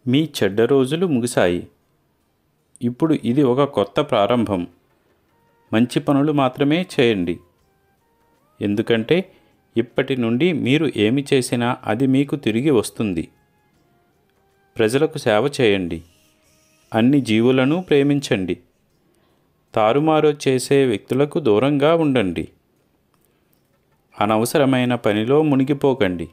మీ చెడ్డ రోజులు ముగిశాయి. ఇప్పుడు ఇది ఒక కొత్త ప్రారంభం. మంచి పనులు మాత్రమే చేయండి. ఎందుకంటే ఇప్పటి నుండి మీరు ఏమి చేసినా అది మీకు తిరిగి వస్తుంది. ప్రజలకు సేవ చేయండి. అన్ని జీవులను ప్రేమించండి. తారుమారు చేసే వ్యక్తులకు దూరంగా ఉండండి. అనవసరమైన పనిలో మునిగిపోకండి.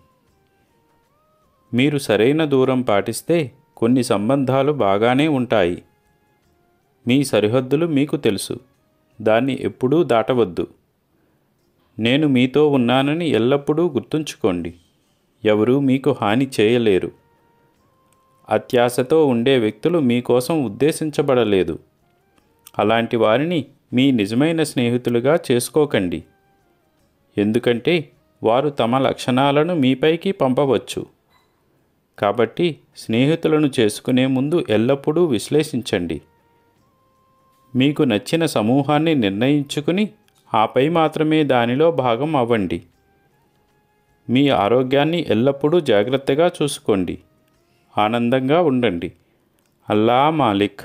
మీరు సరైన దూరం పాటిస్తే కొన్ని సంబంధాలు బాగానే ఉంటాయి. మీ సరిహద్దులు మీకు తెలుసు. దాన్ని ఎప్పుడూ దాటవద్దు. నేను మీతో ఉన్నానని ఎల్లప్పుడూ గుర్తుంచుకోండి. ఎవరూ మీకు హాని చేయలేరు. అత్యాశతో ఉండే వ్యక్తులు మీకోసం ఉద్దేశించబడలేదు. అలాంటి వారిని మీ నిజమైన స్నేహితులుగా చేసుకోకండి. ఎందుకంటే వారు తమ లక్షణాలను మీపైకి పంపవచ్చు. కాబట్టి స్నేహితులను చేసుకునే ముందు ఎల్లప్పుడూ విశ్లేషించండి. మీకు నచ్చిన సమూహాన్ని నిర్ణయించుకుని ఆపై మాత్రమే దానిలో భాగం అవ్వండి. మీ ఆరోగ్యాన్ని ఎల్లప్పుడూ జాగ్రత్తగా చూసుకోండి. ఆనందంగా ఉండండి. అల్లా మాలిక్.